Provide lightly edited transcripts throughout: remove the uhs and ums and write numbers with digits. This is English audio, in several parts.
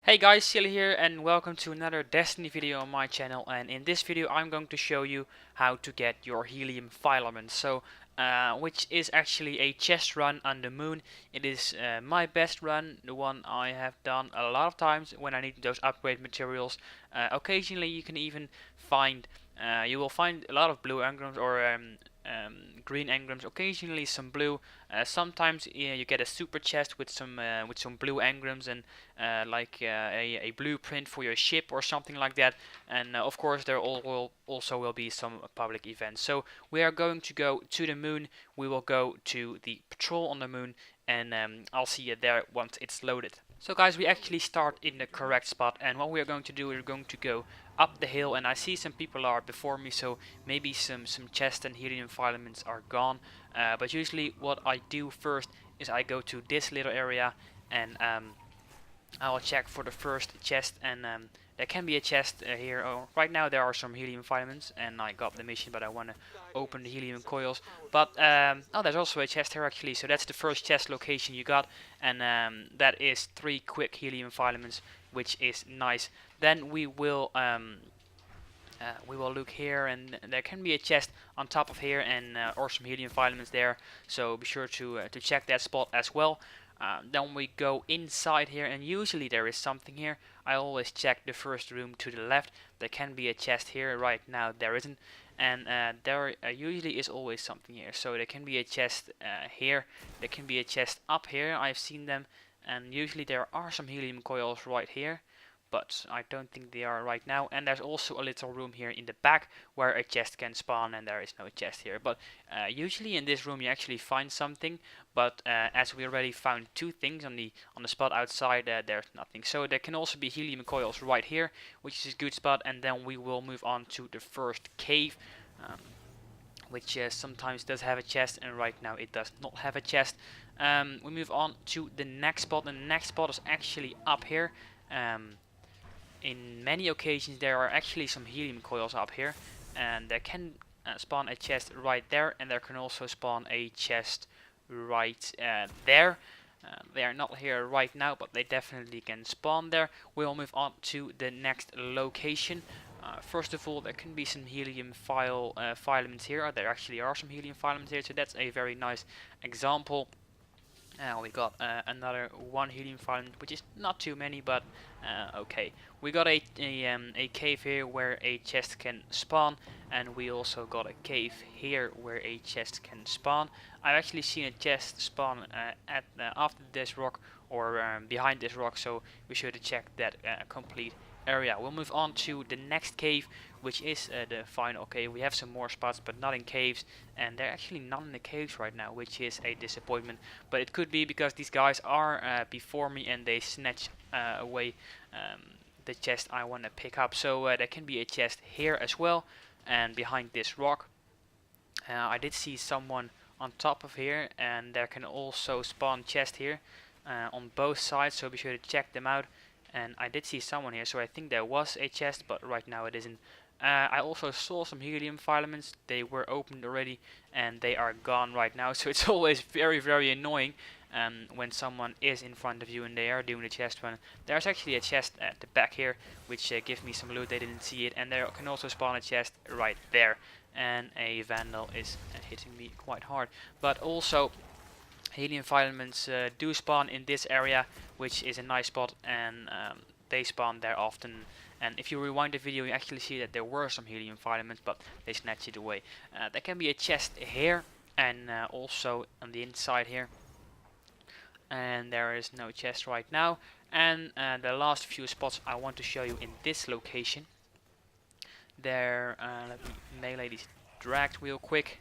Hey guys, Silly here and welcome to another Destiny video on my channel, and in this video I'm going to show you how to get your helium filaments. Which is actually a chest run on the moon. It is my best run, the one I have done a lot of times when I need those upgrade materials. Occasionally you can even find, you will find a lot of blue engrams or green engrams, occasionally some blue. Sometimes you get a super chest with some blue engrams and a blueprint for your ship or something like that. And of course there will be some public events. So we are going to go to the moon. We will go to the patrol on the moon, and I'll see you there once it's loaded. So guys, we actually start in the correct spot, and what we are going to do, we're going to go up the hill, and I see some people are before me, so maybe some chests and helium filaments are gone. But usually what I do first is I go to this little area, and I will check for the first chest, and there can be a chest here. Oh, right now there are some helium filaments, and I got the mission, but I want to open the helium coils. But oh, there's also a chest here actually. So that's the first chest location you got, and that is 3 quick helium filaments, which is nice. Then we will look here, and there can be a chest on top of here, and or some helium filaments there. So be sure to check that spot as well. Then we go inside here, and usually there is something here. I always check the first room to the left. There can be a chest here. Right now there isn't, and there usually is always something here. So there can be a chest here. There can be a chest up here. I've seen them, and usually there are some helium coils right here, but I don't think they are right now. And there's also a little room here in the back where a chest can spawn, and there is no chest here. But usually in this room you actually find something, but as we already found 2 things on the spot outside, there's nothing. So there can also be helium coils right here, which is a good spot. And then we will move on to the first cave, which sometimes does have a chest, and right now it does not have a chest. We move on to the next spot, and the next spot is actually up here. In many occasions there are actually some helium coils up here, and there can spawn a chest right there, and there can also spawn a chest right there. They are not here right now, but they definitely can spawn there. We'll move on to the next location. First of all, there can be some helium filaments here. There actually are some helium filaments here, so that's a very nice example. We got another 1 helium filament, which is not too many, but okay. We got a cave here where a chest can spawn, and we also got a cave here where a chest can spawn. I've actually seen a chest spawn after this rock, or behind this rock, so be sure to check that complete area. We'll move on to the next cave, which is the final cave. We have some more spots, but not in caves, and they're actually not in the caves right now, which is a disappointment. But it could be because these guys are before me, and they snatch away the chest I want to pick up. So there can be a chest here as well, and behind this rock. I did see someone on top of here, and there can also spawn chest here on both sides, so be sure to check them out. And I did see someone here, so I think there was a chest, but right now it isn't. I also saw some helium filaments. They were opened already, and they are gone right now. So it's always very annoying when someone is in front of you and they are doing the chest run. There's actually a chest at the back here, which gives me some loot. They didn't see it, and there can also spawn a chest right there. And a vandal is hitting me quite hard. But also, helium filaments do spawn in this area, which is a nice spot, and they spawn there often. And if you rewind the video, you actually see that there were some helium filaments, but they snatched it away. There can be a chest here, and also on the inside here. And there is no chest right now. And the last few spots I want to show you in this location. There, let me melee these dragged real quick.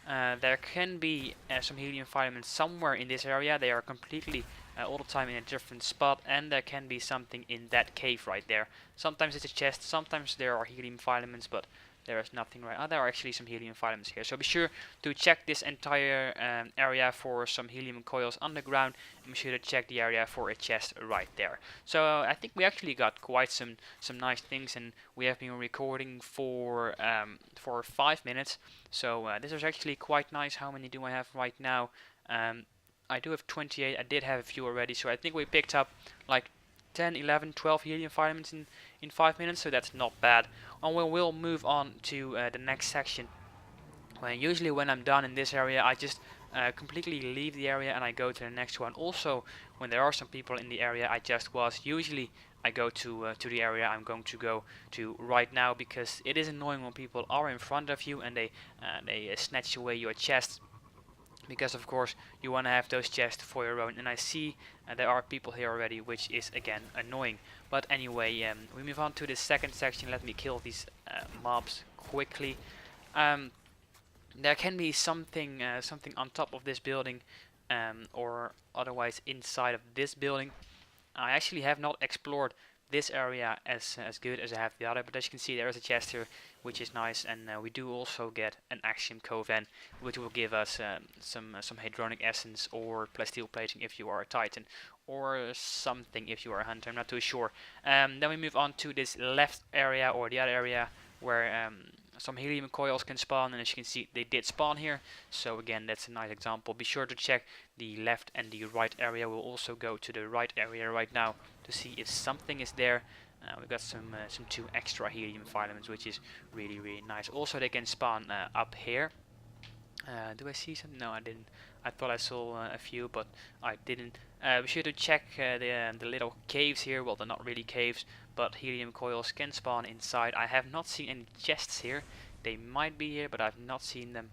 There can be some helium filaments somewhere in this area. They are completely all the time in a different spot, and there can be something in that cave right there. Sometimes it's a chest, sometimes there are helium filaments, but there is nothing right. There are actually some helium filaments here. So be sure to check this entire area for some helium coils underground, and be sure to check the area for a chest right there. So I think we actually got quite some nice things, and we have been recording for 5 minutes. So this is actually quite nice. How many do I have right now? I do have 28. I did have a few already, so I think we picked up like 10, 11, 12 helium filaments in 5 minutes, so that's not bad. And we will move on to the next section. Usually when I'm done in this area, I just completely leave the area and I go to the next one. Also, when there are some people in the area I just was, usually I go to the area I'm going to go to right now, because it is annoying when people are in front of you and they snatch away your chest, because of course you want to have those chests for your own. And I see there are people here already, which is again annoying. But anyway, we move on to the second section. Let me kill these mobs quickly. Um, there can be something something on top of this building, or otherwise inside of this building. I actually have not explored this area as good as I have the other, but as you can see, there is a chest here, which is nice, and we do also get an axiom coven, which will give us some hadronic essence or plasteel plating if you are a titan, or something if you are a hunter. I'm not too sure. Then we move on to this left area, or the other area, where some helium coils can spawn, and as you can see, they did spawn here. So again, that's a nice example. Be sure to check the left and the right area. We'll also go to the right area right now to see if something is there. We've got some 2 extra helium filaments, which is really nice. Also, they can spawn up here. Do I see some? No, I didn't. I thought I saw a few, but I didn't. Be sure to check the little caves here. Well, they're not really caves, but helium coils can spawn inside. I have not seen any chests here. They might be here, but I've not seen them.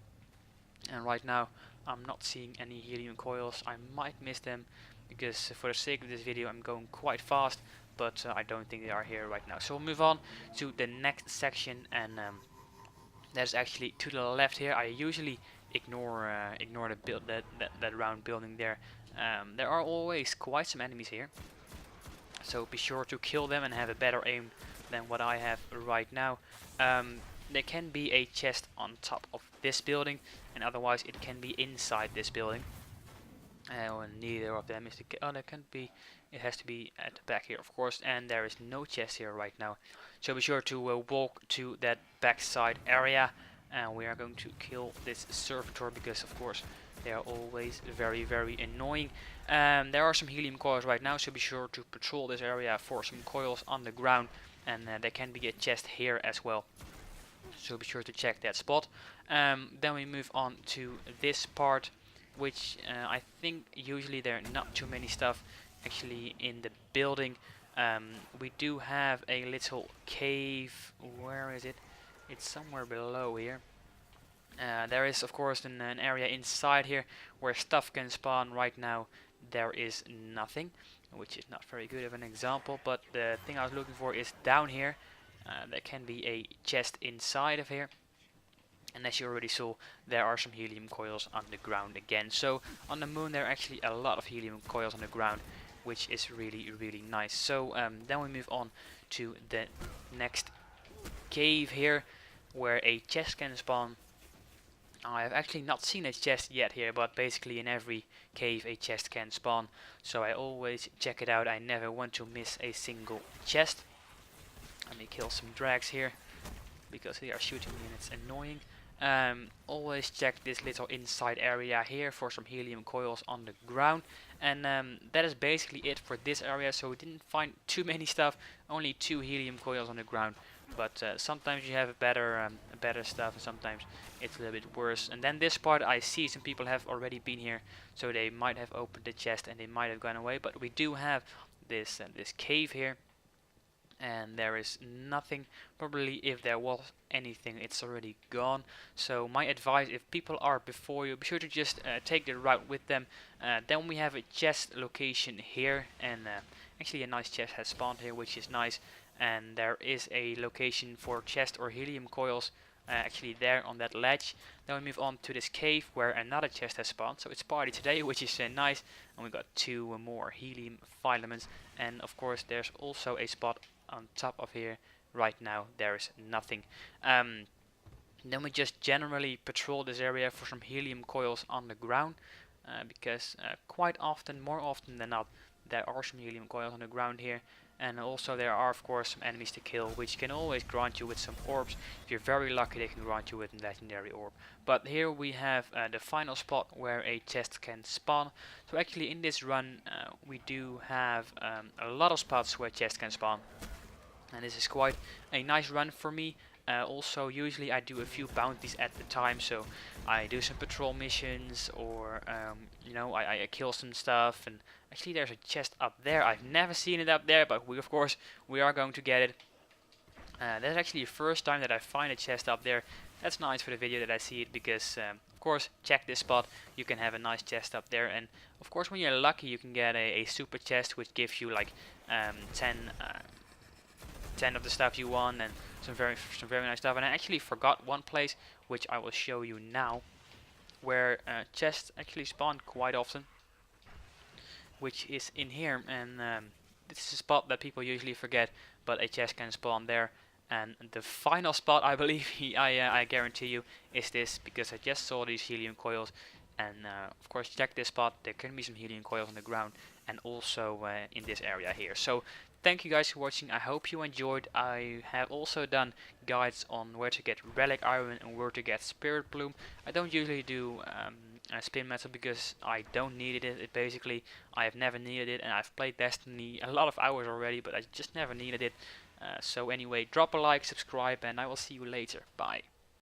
And right now, I'm not seeing any helium coils. I might miss them, because for the sake of this video, I'm going quite fast. But I don't think they are here right now. So we'll move on to the next section, and that's actually to the left here. I usually ignore the that round building there. There are always quite some enemies here, so be sure to kill them and have a better aim than what I have right now. There can be a chest on top of this building, and otherwise it can be inside this building. Neither of them is the case. Oh, there can be. It has to be at the back here, of course, and there is no chest here right now. So be sure to walk to that backside area, and we are going to kill this servitor, because of course they are always very annoying. There are some helium coils right now, so be sure to patrol this area for some coils on the ground, and there can be a chest here as well. So be sure to check that spot. Then we move on to this part, which I think usually there are not too many stuff actually in the building. We do have a little cave. Where is it? It's somewhere below here. There is of course an area inside here where stuff can spawn. Right now there is nothing, which is not very good of an example, but the thing I was looking for is down here. There can be a chest inside of here. And as you already saw, there are some helium coils on the ground again. So on the moon there are actually a lot of helium coils on the ground, which is really nice. So then we move on to the next cave here, where a chest can spawn. I have actually not seen a chest yet here, but basically in every cave a chest can spawn. So I always check it out. I never want to miss a single chest. Let me kill some drags here, because they are shooting me and it's annoying. Always check this little inside area here for some helium coils on the ground, and that is basically it for this area. So we didn't find too many stuff, only 2 helium coils on the ground, but sometimes you have a better stuff, and sometimes it's a little bit worse. And then this part, I see some people have already been here, so they might have opened the chest and they might have gone away, but we do have this this cave here, and there is nothing. Probably if there was anything, it's already gone. So my advice, if people are before you, be sure to just take the route with them. Then we have a chest location here, and actually a nice chest has spawned here, which is nice. And there is a location for chest or helium coils actually there on that ledge. Then we move on to this cave where another chest has spawned, so it's party today, which is nice. And we got 2 more helium filaments, and of course there's also a spot on top of here. Right now there is nothing. Then we just generally patrol this area for some helium coils on the ground, because quite often, more often than not, there are some helium coils on the ground here. And also there are of course some enemies to kill, which can always grant you with some orbs. If you're very lucky, they can grant you with a legendary orb. But here we have the final spot where a chest can spawn. So actually in this run we do have a lot of spots where chests can spawn. And this is quite a nice run for me. Also, usually I do a few bounties at the time, so I do some patrol missions, or you know, I kill some stuff. And actually, there's a chest up there. I've never seen it up there, but of course we are going to get it. That's actually the first time that I find a chest up there. That's nice for the video that I see it, because of course, check this spot. You can have a nice chest up there, and of course, when you're lucky, you can get a super chest, which gives you like 10 of the stuff you want, and some very nice stuff. And I actually forgot one place, which I will show you now, where chests actually spawn quite often, which is in here. And this is a spot that people usually forget, but a chest can spawn there. And the final spot, I believe, I guarantee you, is this, because I just saw these helium coils. And of course, check this spot. There can be some helium coils on the ground, and also in this area here. So thank you guys for watching. I hope you enjoyed. I have also done guides on where to get relic iron and where to get spirit bloom. I don't usually do spin metal because I don't need it. Basically, I have never needed it, and I've played Destiny a lot of hours already, but I just never needed it. So anyway, drop a like, subscribe, and I will see you later. Bye.